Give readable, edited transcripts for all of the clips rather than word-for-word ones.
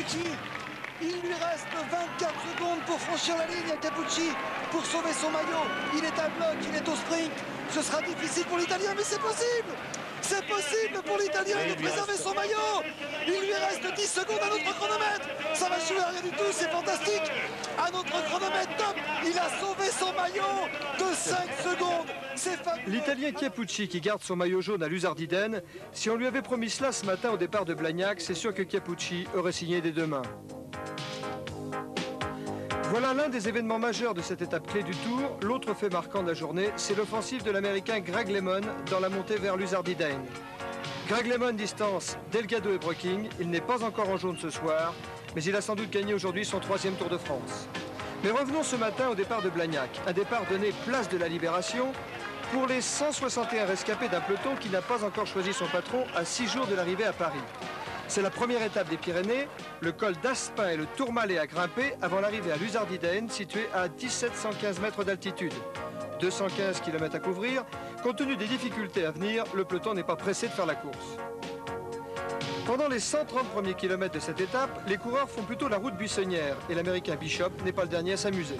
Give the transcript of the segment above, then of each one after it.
Capucci. Il lui reste 24 secondes pour franchir la ligne à Capucci, pour sauver son maillot. Il est à bloc, il est au sprint. Ce sera difficile pour l'Italien, mais c'est possible. C'est possible pour l'Italien de préserver son maillot. Il lui reste 10 secondes à notre chronomètre. Ça va jouer à rien du tout, c'est fantastique. À notre chronomètre top, il a sauvé son maillot de 5 secondes. C'est fabuleux. L'Italien Capucci qui garde son maillot jaune à Luzardiden, si on lui avait promis cela ce matin au départ de Blagnac, c'est sûr que Capucci aurait signé des deux mains. Voilà l'un des événements majeurs de cette étape clé du Tour. L'autre fait marquant de la journée, c'est l'offensive de l'Américain Greg LeMond dans la montée vers Luzardiden. Greg LeMond distance Delgado et Broking. Il n'est pas encore en jaune ce soir, mais il a sans doute gagné aujourd'hui son 3e Tour de France. Mais revenons ce matin au départ de Blagnac. Un départ donné place de la Libération pour les 161 rescapés d'un peloton qui n'a pas encore choisi son patron à 6 jours de l'arrivée à Paris. C'est la première étape des Pyrénées, le col d'Aspin et le Tourmalet à grimper avant l'arrivée à Luzardiden, situé à 1715 mètres d'altitude. 215 km à couvrir. Compte tenu des difficultés à venir, le peloton n'est pas pressé de faire la course. Pendant les 130 premiers kilomètres de cette étape, les coureurs font plutôt la route buissonnière et l'Américain Bishop n'est pas le dernier à s'amuser.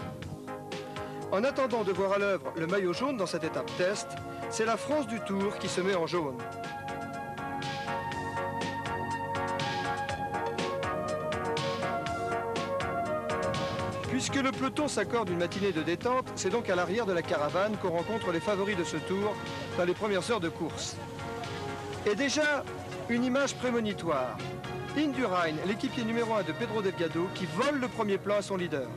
En attendant de voir à l'œuvre le maillot jaune dans cette étape test, c'est la France du Tour qui se met en jaune. Puisque le peloton s'accorde une matinée de détente, c'est donc à l'arrière de la caravane qu'on rencontre les favoris de ce tour dans les premières heures de course. Et déjà, une image prémonitoire. Indurain, l'équipier numéro 1 de Pedro Delgado, qui vole le premier plan à son leader.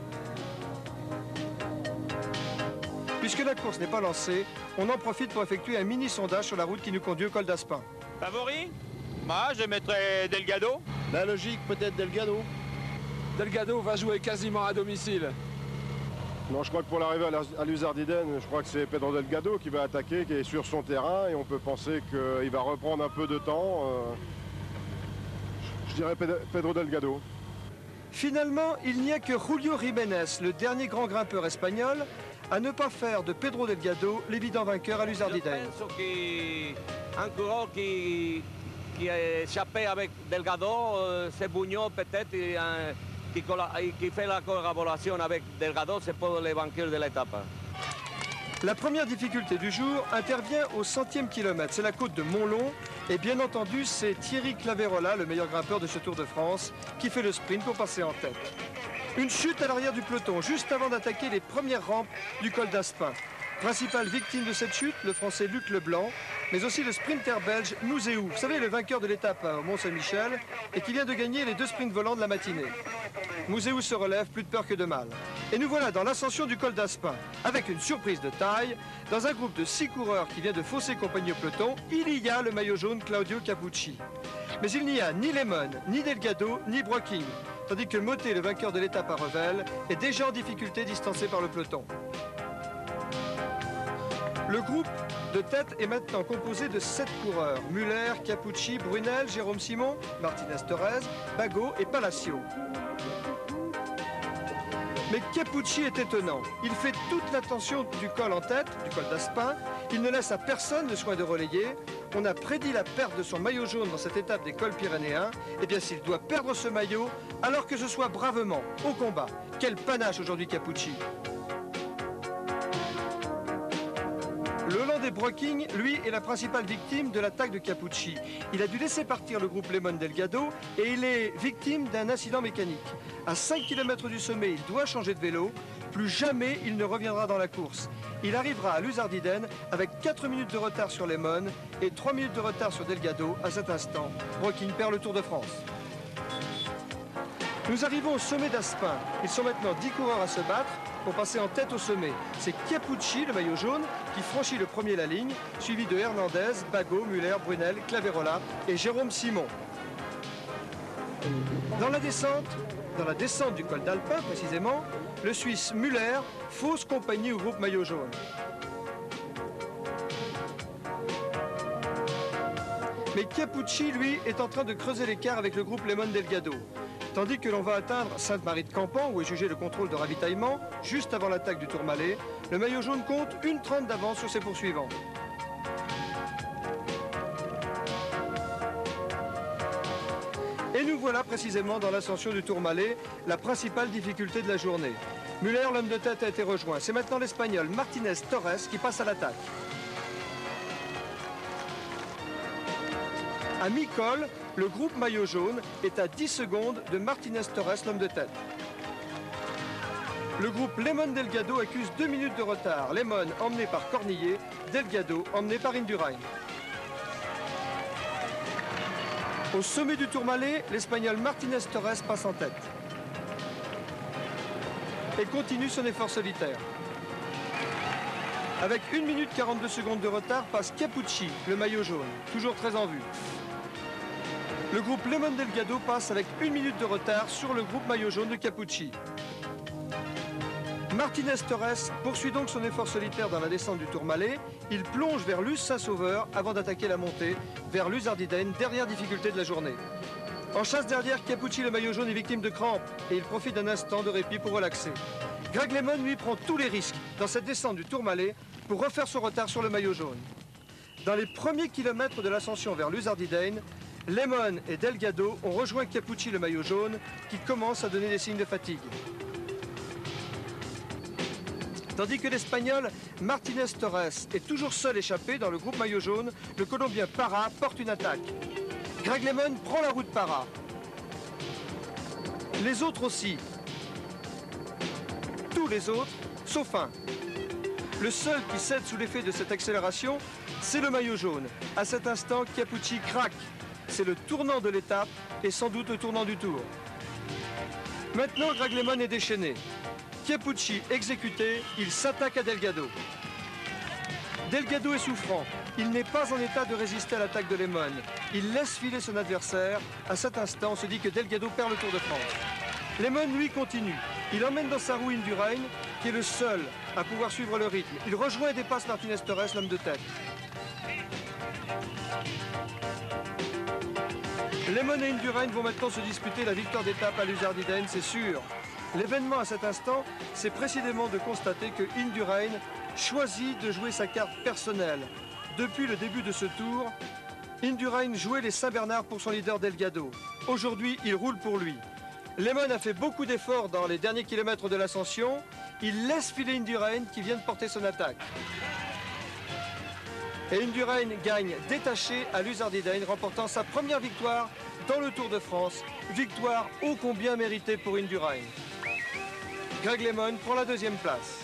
Puisque la course n'est pas lancée, on en profite pour effectuer un mini-sondage sur la route qui nous conduit au col d'Aspin. Favori? Moi, je mettrais Delgado. La logique, peut-être Delgado. Delgado va jouer quasiment à domicile. Non, je crois que pour l'arrivée à Luzardiden, je crois que c'est Pedro Delgado qui va attaquer, qui est sur son terrain, et on peut penser qu'il va reprendre un peu de temps. Je dirais Pedro Delgado. Finalement, il n'y a que Julio Jiménez, le dernier grand grimpeur espagnol, à ne pas faire de Pedro Delgado l'évident vainqueur à Luzardiden. Je pense qu'un coureur qui a échappé avec Delgado, c'est Buñol peut-être, qui fait la collaboration avec Delgado, c'est pour les vainqueurs de l'étape. La première difficulté du jour intervient au 100e kilomètre. C'est la côte de Montlon. Et bien entendu, c'est Thierry Claverola, le meilleur grimpeur de ce Tour de France, qui fait le sprint pour passer en tête. Une chute à l'arrière du peloton, juste avant d'attaquer les premières rampes du col d'Aspin. Principale victime de cette chute, le Français Luc Leblanc, mais aussi le sprinter belge Mouzeou. Vous savez, le vainqueur de l'étape au Mont-Saint-Michel et qui vient de gagner les 2 sprints volants de la matinée. Mouzeou se relève, plus de peur que de mal. Et nous voilà dans l'ascension du col d'Aspin, avec une surprise de taille. Dans un groupe de 6 coureurs qui vient de fausser compagnie au peloton, il y a le maillot jaune Claudio Capucci. Mais il n'y a ni Lemon, ni Delgado, ni Broking. Tandis que Motet, le vainqueur de l'étape à Revel, est déjà en difficulté distancé par le peloton. Le groupe de tête est maintenant composé de 7 coureurs. Muller, Capucci, Brunel, Jérôme Simon, Martinez-Torres, Bago et Palacio. Mais Capucci est étonnant. Il fait toute l'attention du col en tête, du col d'Aspin. Il ne laisse à personne le soin de relayer. On a prédit la perte de son maillot jaune dans cette étape des cols pyrénéens. Eh bien, s'il doit perdre ce maillot, alors que ce soit bravement, au combat. Quel panache aujourd'hui Capucci. Le Hollandais Broking, lui, est la principale victime de l'attaque de Capucci. Il a dû laisser partir le groupe Lemon Delgado et il est victime d'un incident mécanique. À 5 km du sommet, il doit changer de vélo. Plus jamais il ne reviendra dans la course. Il arrivera à Luzardiden avec 4 minutes de retard sur Lemon et 3 minutes de retard sur Delgado. À cet instant, Broking perd le Tour de France. Nous arrivons au sommet d'Aspin. Ils sont maintenant 10 coureurs à se battre pour passer en tête au sommet. C'est Capucci, le maillot jaune, qui franchit le premier la ligne, suivi de Hernandez, Bago, Muller, Brunel, Claverola et Jérôme Simon. Dans la descente du col d'Alpin précisément, le Suisse Muller fausse compagnie au groupe maillot jaune. Mais Capucci, lui, est en train de creuser l'écart avec le groupe Lemon Delgado. Tandis que l'on va atteindre Sainte-Marie-de-Campan, où est jugé le contrôle de ravitaillement, juste avant l'attaque du Tourmalet, le maillot jaune compte 1:30 d'avance sur ses poursuivants. Et nous voilà précisément dans l'ascension du Tourmalet, la principale difficulté de la journée. Müller, l'homme de tête, a été rejoint. C'est maintenant l'Espagnol Martínez Torres qui passe à l'attaque. À mi-col, le groupe maillot jaune est à 10 secondes de Martínez Torres, l'homme de tête. Le groupe Lemon Delgado accuse 2 minutes de retard. Lemon emmené par Cornillet, Delgado emmené par Indurain. Au sommet du Tourmalet, l'Espagnol Martínez Torres passe en tête et continue son effort solitaire. Avec 1 minute 42 secondes de retard passe Capucci, le maillot jaune, toujours très en vue. Le groupe Lemon Delgado passe avec 1 minute de retard sur le groupe maillot jaune de Capucci. Martínez Torres poursuit donc son effort solitaire dans la descente du Tourmalet. Il plonge vers Luz Saint-Sauveur avant d'attaquer la montée vers Luz Ardiden, dernière difficulté de la journée. En chasse derrière, Capucci, le maillot jaune, est victime de crampes et il profite d'un instant de répit pour relaxer. Greg Lemon, lui, prend tous les risques dans cette descente du Tourmalet pour refaire son retard sur le maillot jaune. Dans les premiers kilomètres de l'ascension vers Luz Ardiden, Lemon et Delgado ont rejoint Capucci, le maillot jaune, qui commence à donner des signes de fatigue. Tandis que l'Espagnol Martínez Torres est toujours seul échappé dans le groupe maillot jaune, le Colombien Parra porte une attaque. Greg Lemon prend la route Parra. Les autres aussi. Tous les autres, sauf un. Le seul qui cède sous l'effet de cette accélération, c'est le maillot jaune. À cet instant, Capucci craque. C'est le tournant de l'étape et sans doute le tournant du tour. Maintenant, Greg Lemon est déchaîné. Capucci exécuté, il s'attaque à Delgado. Delgado est souffrant. Il n'est pas en état de résister à l'attaque de Lemon. Il laisse filer son adversaire. À cet instant, on se dit que Delgado perd le Tour de France. Lemon, lui, continue. Il emmène dans sa roue Indurain, qui est le seul à pouvoir suivre le rythme. Il rejoint et dépasse Martínez Torres, l'homme de tête. Lemon et Indurain vont maintenant se disputer la victoire d'étape à Luz Ardiden, c'est sûr. L'événement à cet instant, c'est précisément de constater que Indurain choisit de jouer sa carte personnelle. Depuis le début de ce tour, Indurain jouait les Saint-Bernard pour son leader Delgado. Aujourd'hui, il roule pour lui. Lemon a fait beaucoup d'efforts dans les derniers kilomètres de l'ascension. Il laisse filer Indurain qui vient de porter son attaque. Et Indurain gagne détaché à Luz Ardiden, remportant sa première victoire dans le Tour de France. Victoire ô combien méritée pour Indurain. Greg Lemon prend la deuxième place.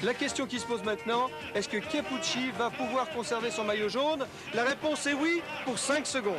La question qui se pose maintenant, est-ce que Capucci va pouvoir conserver son maillot jaune? La réponse est oui, pour 5 secondes.